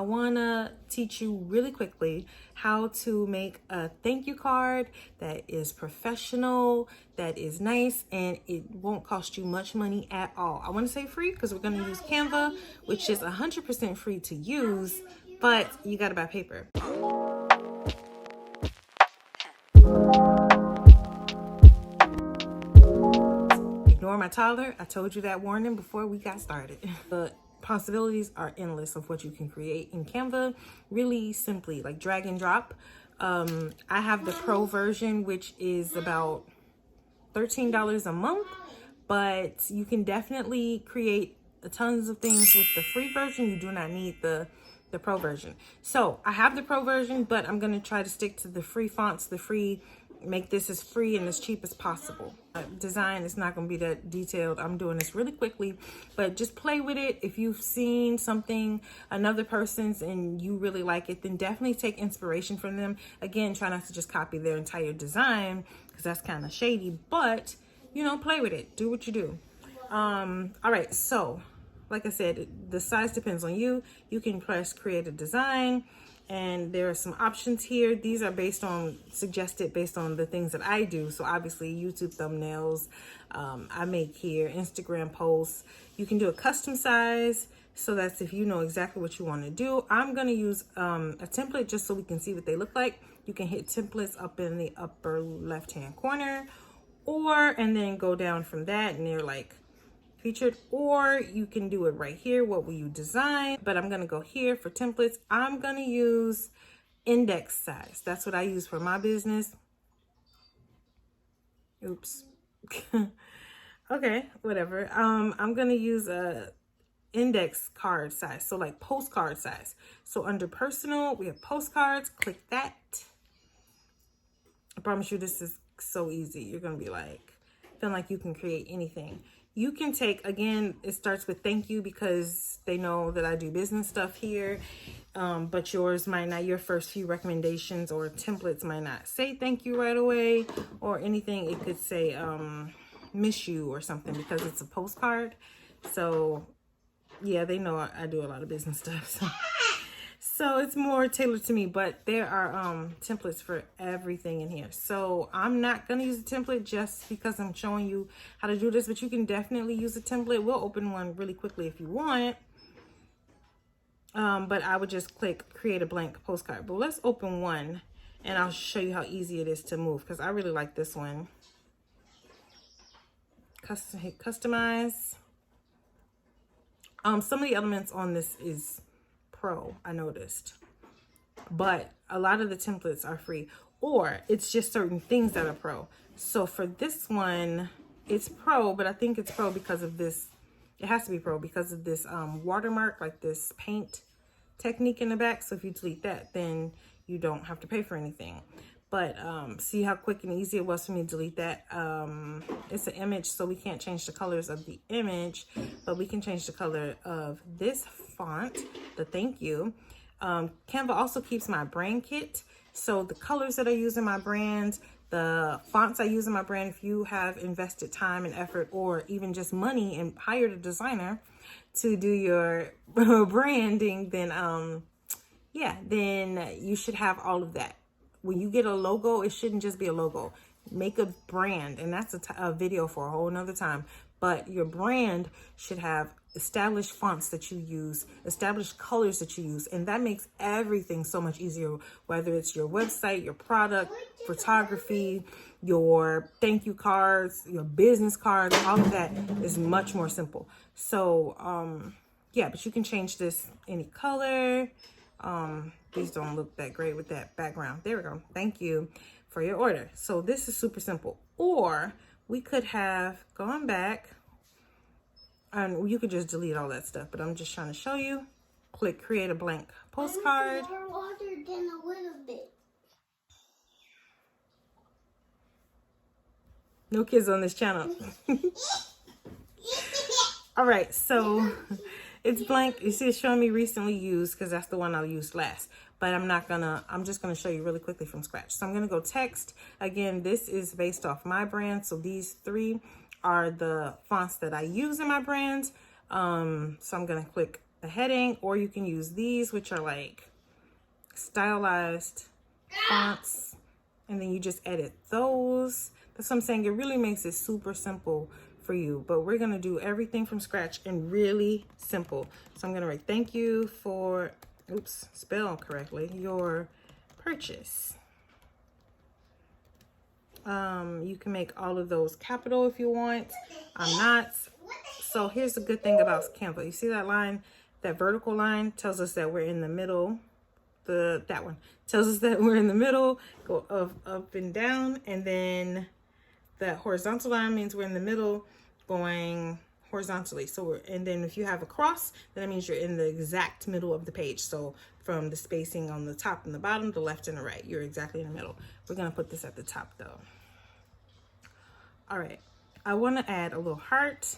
wanna teach you really quickly how to make a thank you card that is professional, that is nice, and it won't cost you much money at all. I wanna say free because we're gonna use Canva, which is 100% free to use, but you gotta buy paper. Ignore my toddler. I told you that warning before we got started. The possibilities are endless of what you can create in Canva, really simply, like drag and drop. I have the pro version, which is about $13 a month, but you can definitely create tons of things with the free version. You do not need the pro version. So I have the pro version, but I'm going to try to stick to the free fonts, make this as free and as cheap as possible. Design is not going to be that detailed. I'm doing this really quickly, but just play with it. If you've seen something, another person's, and you really like it, then definitely take inspiration from them. Again, try not to just copy their entire design because that's kind of shady, but you know, play with it. Do what you do. All right. So like I said, the size depends on you. You can press create a design, and there are some options here. These are suggested based on the things that I do. So obviously YouTube thumbnails, I make here, Instagram posts. You can do a custom size. So that's if you know exactly what you want to do. I'm going to use a template just so we can see what they look like. You can hit templates up in the upper left-hand corner, and then go down from that, and they're like featured, or you can do it right here. What will you design? But I'm going to go here for templates. I'm going to use index size. That's what I use for my business. Oops. Okay, whatever. I'm going to use a index card size. So like postcard size. So under personal, we have postcards. Click that. I promise you this is so easy. You're going to be like, feeling like you can create anything. You can take, again, it starts with thank you because they know that I do business stuff here. But yours might not, your first few recommendations or templates might not say thank you right away or anything. It could say miss you or something because it's a postcard. So yeah, they know I do a lot of business stuff. So it's more tailored to me, but there are templates for everything in here. So I'm not going to use a template just because I'm showing you how to do this, but you can definitely use a template. We'll open one really quickly if you want. But I would just click create a blank postcard. But let's open one and I'll show you how easy it is to move because I really like this one. Hit customize. Some of the elements on this is pro, I noticed, but a lot of the templates are free, or it's just certain things that are pro. So for this one, it's pro, but I think it's pro because of this. It has to be pro because of this watermark, like this paint technique in the back. So if you delete that, then you don't have to pay for anything. But see how quick and easy it was for me to delete that. It's an image, so we can't change the colors of the image, but we can change the color of this font, the thank you. Canva also keeps my brand kit. So the colors that I use in my brand, the fonts I use in my brand, if you have invested time and effort or even just money and hired a designer to do your branding, then then you should have all of that. When you get a logo, it shouldn't just be a logo. Make a brand, and that's a video for a whole nother time. But your brand should have established fonts that you use, established colors that you use, and that makes everything so much easier, whether it's your website, your product, photography, your thank you cards, your business cards, all of that is much more simple. So, yeah, but you can change this any color. These don't look that great with that background. There we go. Thank you for your order. So this is super simple. Or we could have gone back and you could just delete all that stuff, but I'm just trying to show you. Click create a blank postcard. More water than a little bit. No kids on this channel. All right, so it's blank. You see it's showing me recently used because that's the one I'll use last. But I'm just gonna show you really quickly from scratch. So I'm gonna go text. Again, this is based off my brand. So these three are the fonts that I use in my brand. So I'm gonna click the heading, or you can use these, which are like stylized fonts, and then you just edit those. That's what I'm saying. It really makes it super simple for you, but we're gonna do everything from scratch and really simple. So I'm gonna write thank you for, oops, spell correctly, your purchase. You can make all of those capital if you want. I'm not. So here's the good thing about Canva. You see that line, that vertical line tells us that we're in the middle. That one tells us that we're in the middle, go up and down, and then that horizontal line means we're in the middle going horizontally. So and then if you have a cross, then that means you're in the exact middle of the page. So from the spacing on the top and the bottom, the left and the right, you're exactly in the middle. We're gonna put this at the top though. All right, I want to add a little heart.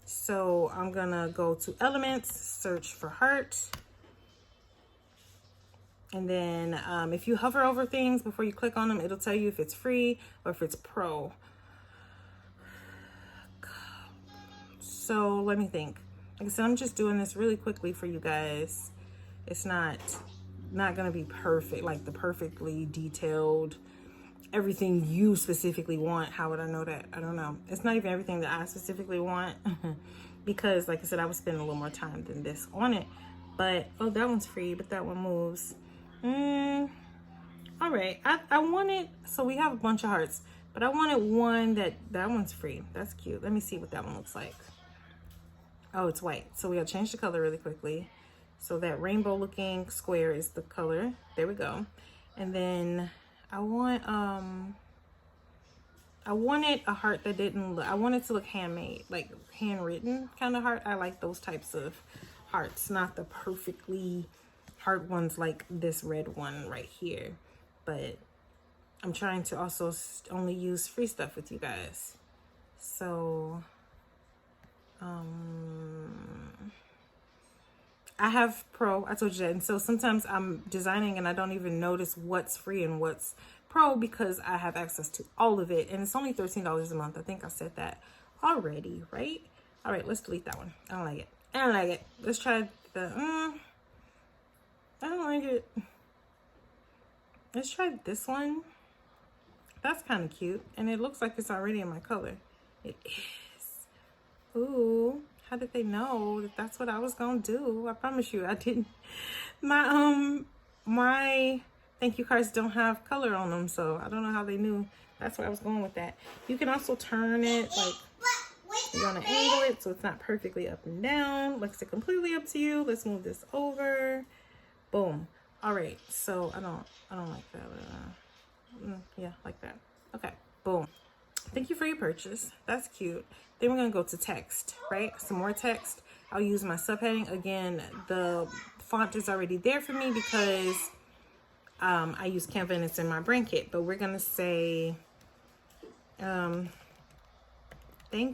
So I'm gonna go to elements, search for heart. And then if you hover over things before you click on them, it'll tell you if it's free or if it's pro. So let me think. Like I said, I'm just doing this really quickly for you guys. It's not gonna be perfect, like the perfectly detailed, everything you specifically want. How would I know that? I don't know. It's not even everything that I specifically want because like I said, I would spend a little more time than this on it. But, oh, that one's free, but that one moves. All right, I wanted, so we have a bunch of hearts, but I wanted one that one's free. That's cute. Let me see what that one looks like. Oh, it's white. So we gotta change the color really quickly. So that rainbow looking square is the color. There we go. And then I wanted a heart that didn't look, I wanted to look handmade, like handwritten kind of heart. I like those types of hearts, not the perfectly heart ones like this red one right here. But I'm trying to also only use free stuff with you guys. So I have pro, I told you that. And so sometimes I'm designing and I don't even notice what's free and what's pro because I have access to all of it. And it's only $13 a month. I think I said that already, right? All right, let's delete that one. I don't like it. I don't like it. Let's try the, I don't like it. Let's try this one. That's kind of cute. And it looks like it's already in my color. It is. Ooh, how did they know that that's what I was gonna do? I promise you, I didn't. My thank you cards don't have color on them, so I don't know how they knew. That's where I was going with that. You can also turn it, like, you want to angle it so it's not perfectly up and down. Like, it's completely up to you. Let's move this over. Boom. All right, so I don't like that. Yeah, like that. Okay, boom. Thank you for your purchase. That's cute. Then we're gonna go to text, right? Some more text. I'll use my subheading. Again, the font is already there for me because I use Canva and it's in my brain kit. But we're gonna say, thank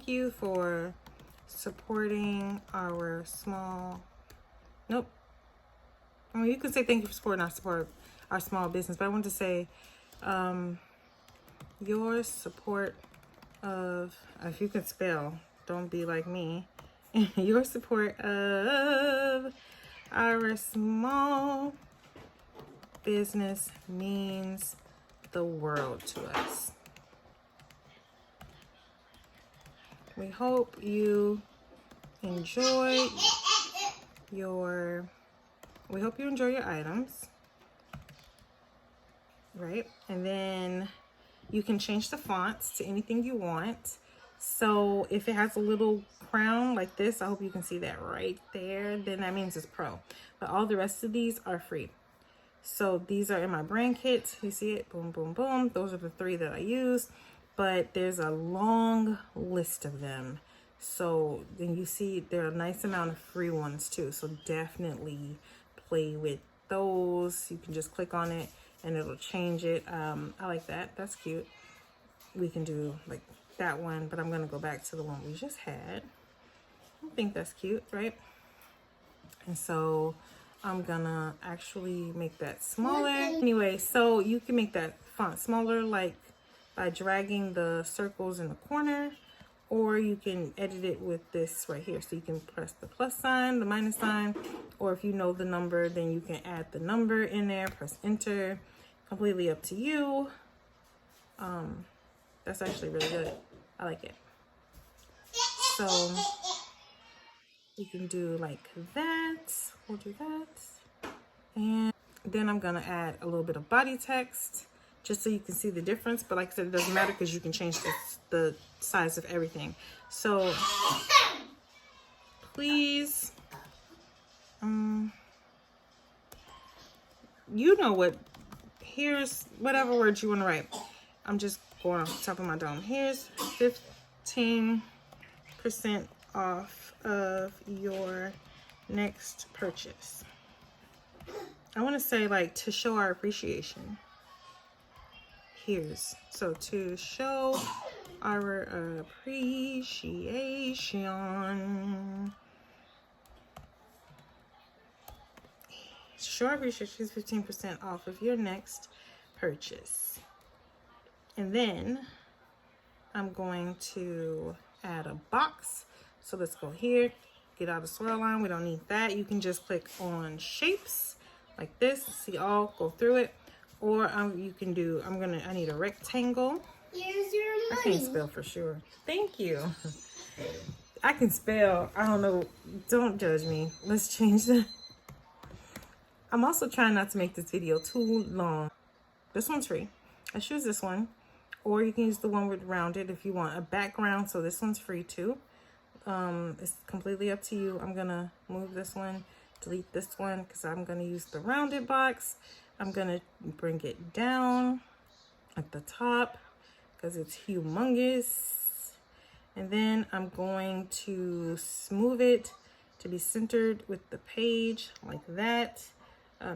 you for supporting our small, nope. I mean, you can say thank you for supporting our small business, but I want to say your support of, if you can spell, don't be like me, your support of our small business means the world to us. We hope you enjoy your items, right? And then you can change the fonts to anything you want. So if it has a little crown like this, I hope you can see that right there, then that means it's pro. But all the rest of these are free. So these are in my brand kit. You see it? Boom, boom, boom. Those are the 3 that I use. But there's a long list of them. So then you see there are a nice amount of free ones too. So definitely play with those. You can just click on it and it'll change it. I like that. That's cute. We can do like that one, but I'm gonna go back to the one we just had. I think that's cute, right? And so I'm gonna actually make that smaller. Anyway, so you can make that font smaller, like by dragging the circles in the corner, or you can edit it with this right here. So you can press the plus sign, the minus sign, or if you know the number, then you can add the number in there, press enter. Completely up to you. That's actually really good. I like it. So you can do like that. We'll do that. And then I'm gonna add a little bit of body text just so you can see the difference. But like I said, it doesn't matter because you can change the size of everything. So please, you know what, here's whatever words you want to write. I'm just going off the top of my dome. Here's 15% off of your next purchase. I want to say like to show our appreciation. Here's, so to show our appreciation. Show our appreciation is 15% off of your next purchase. And then I'm going to add a box. So let's go here, get out of swirl line. We don't need that. You can just click on shapes like this. See all, go through it. Or you can do, I need a rectangle. Here's your money. I can't spell for sure. Thank you. I can spell, I don't know, don't judge me. Let's change that. I'm also trying not to make this video too long. This one's free. Let's use this one. Or you can use the one with rounded if you want a background. So this one's free too. It's completely up to you. I'm gonna move this one, delete this one because I'm gonna use the rounded box. I'm gonna bring it down at the top because it's humongous. And then I'm going to smooth it to be centered with the page like that.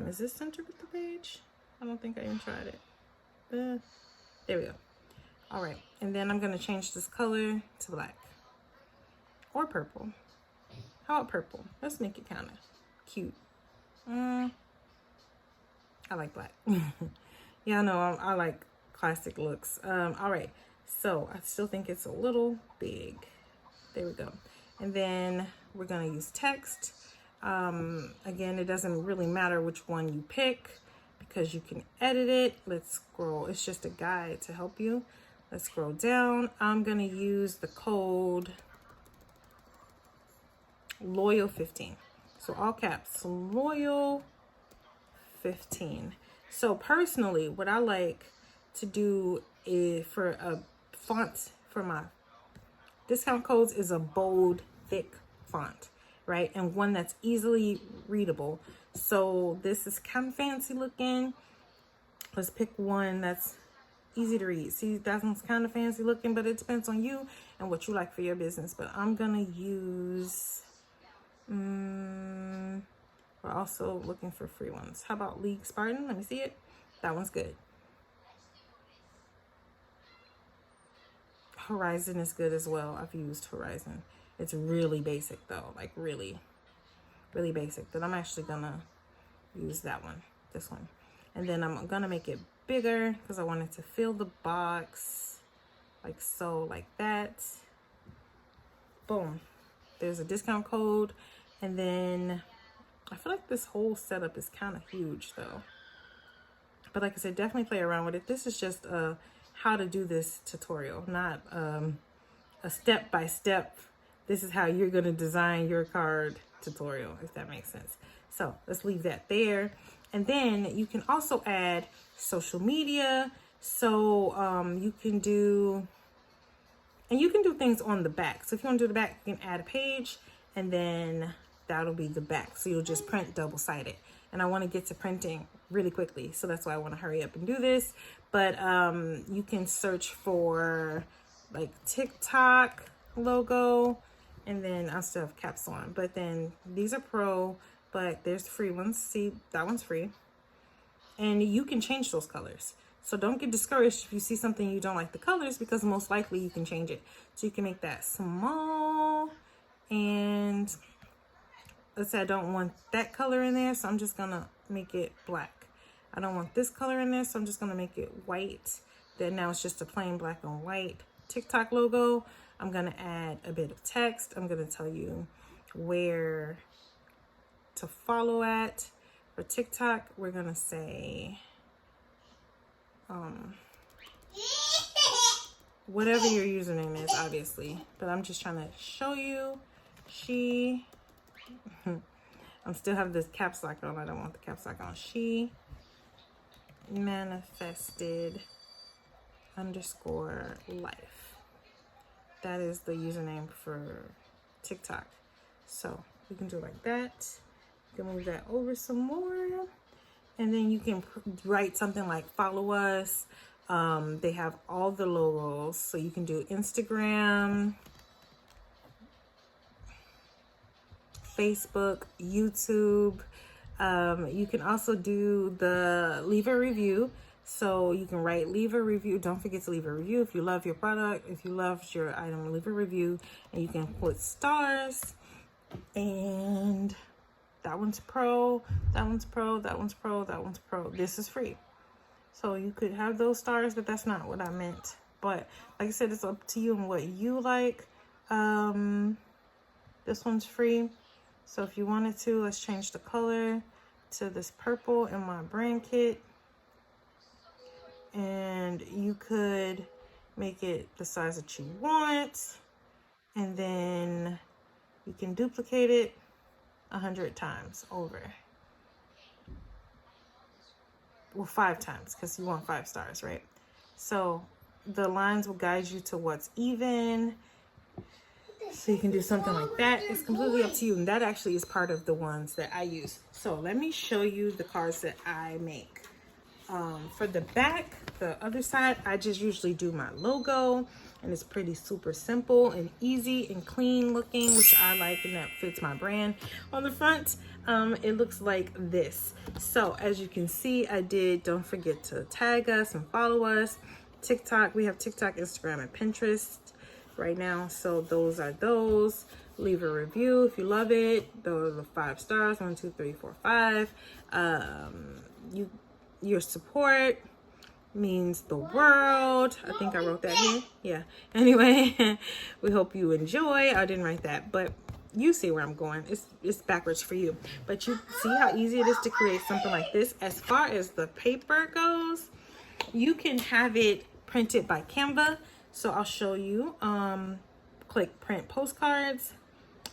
Is this centered with the page? I don't think I even tried it. There we go. All right, and then I'm gonna change this color to black or purple. How about purple? Let's make it kind of cute. I like black. Yeah, I know I like classic looks. All right, so I still think it's a little big. There we go. And then we're gonna use text. Again, it doesn't really matter which one you pick because you can edit it. Let's scroll. It's just a guide to help you. Let's scroll down. I'm gonna use the code loyal15. So all caps, loyal15. So personally, what I like to do is for a font for my discount codes is a bold, thick font, right? And one that's easily readable. So this is kind of fancy looking. Let's pick one that's easy to read. See, that one's kind of fancy looking, but it depends on you and what you like for your business. But I'm gonna use, we're also looking for free ones. How about League Spartan? Let me see it. That one's good. Horizon is good as well. I've used Horizon. It's really basic though, like really, really basic. But I'm actually gonna use that one, this one. And then I'm gonna make it bigger because I wanted to fill the box like so, like that. Boom. There's a discount code. And then I feel like this whole setup is kind of huge though. But like I said, definitely play around with it. This is just a how to do this tutorial, not a step-by-step. This is how you're going to design your card tutorial, if that makes sense. So let's leave that there. And then you can also add social media. So you can do things on the back. So if you want to do the back, you can add a page and then that'll be the back. So you'll just print double-sided. And I want to get to printing really quickly. So that's why I want to hurry up and do this. But you can search for like TikTok logo. And then I still have caps on. But then these are pro, but there's free ones. See, that one's free. And you can change those colors. So don't get discouraged if you see something you don't like the colors, because most likely you can change it. So you can make that small. And let's say I don't want that color in there, so I'm just gonna make it black. I don't want this color in there, so I'm just gonna make it white. Then now it's just a plain black and white TikTok logo. I'm going to add a bit of text. I'm going to tell you where to follow at. For TikTok, we're going to say whatever your username is, obviously. But I'm just trying to show you. I'm still have this caps lock on. I don't want the caps lock on. She manifested _life. That is the username for TikTok. So you can do it like that. You can move that over some more. And then you can write something like follow us. They have all the logos. So you can do Instagram, Facebook, YouTube. You can also do the leave a review. So you can write leave a review. Don't forget to leave a review. If you love your product, if you loved your item, leave a review. And you can put stars. And that one's pro, that one's pro, that one's pro, that one's pro. This is free. So you could have those stars, but that's not what I meant. But like I said, it's up to you and what you like. This one's free. So if you wanted to, let's change the color to this purple in my brand kit. And you could make it the size that you want. And then you can duplicate it 100 times over. Well, 5 times, because you want 5 stars, right? So the lines will guide you to what's even. So you can do something like that. It's completely up to you. And that actually is part of the ones that I use. So let me show you the cards that I make. For the back, the other side, I just usually do my logo. And it's pretty super simple and easy and clean looking, which I like, and that fits my brand. On the front, it looks like this. So as you can see, I did, don't forget to tag us and follow us. TikTok, we have TikTok, Instagram, and Pinterest right now. So those are those. Leave a review if you love it. Those are the 5 stars, 1, 2, 3, 4, 5. Your support means the world. I think I wrote that here. Yeah. Anyway, we hope you enjoy. I didn't write that, but you see where I'm going. It's backwards for you. But you see how easy it is to create something like this. As far as the paper goes, you can have it printed by Canva. So I'll show you. Click print postcards.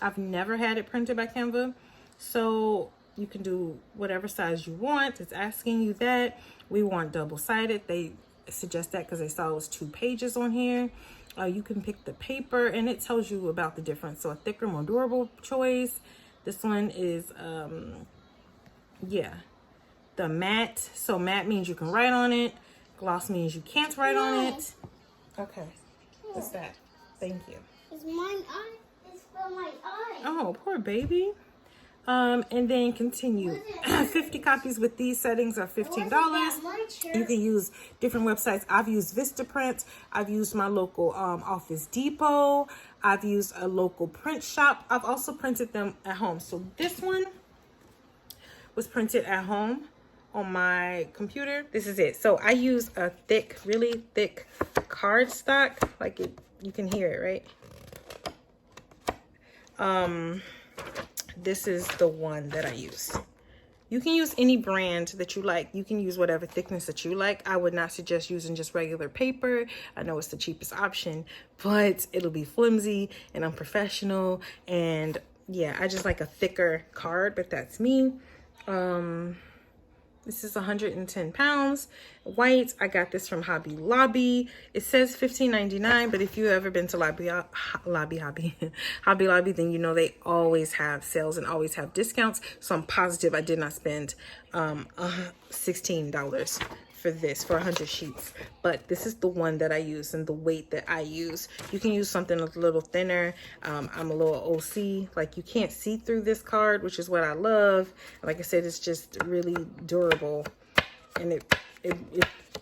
I've never had it printed by Canva. So you can do whatever size you want. It's asking you that. We want double-sided. They suggest that because they saw it was 2 pages on here. You can pick the paper and it tells you about the difference. So a thicker, more durable choice. This one is, the matte. So matte means you can write on it. Gloss means you can't write on it. Okay, what's that? Thank you. It's my eye. It's for my eye. Oh, poor baby. And then continue. 50 copies with these settings are $15. You can use different websites. I've used Vistaprint. I've used my local Office Depot. I've used a local print shop. I've also printed them at home. So this one was printed at home on my computer. This is it. So I use a thick, really thick cardstock. Like it, you can hear it, right? This is the one that I use. You can use any brand that you like. You can use whatever thickness that you like. I would not suggest using just regular paper. I know it's the cheapest option, but it'll be flimsy and unprofessional. And yeah, I just like a thicker card, but that's me. This is 110 pounds. White. I got this from Hobby Lobby. It says $15.99, but if you've ever been to Hobby Lobby, then you know they always have sales and always have discounts. So I'm positive I did not spend $16 for this, for 100 sheets. But this is the one that I use and the weight that I use. You can use something a little thinner. I'm a little OC. Like you can't see through this card, which is what I love. Like I said, it's just really durable. And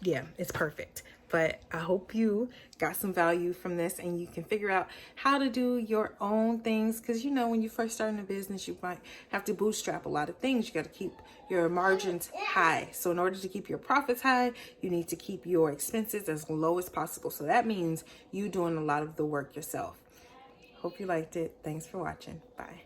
yeah, it's perfect But I hope you got some value from this and you can figure out how to do your own things. Because, you know, when you first start in a business, you might have to bootstrap a lot of things. You got to keep your margins high. So in order to keep your profits high, you need to keep your expenses as low as possible. So that means you doing a lot of the work yourself. Hope you liked it. Thanks for watching. Bye.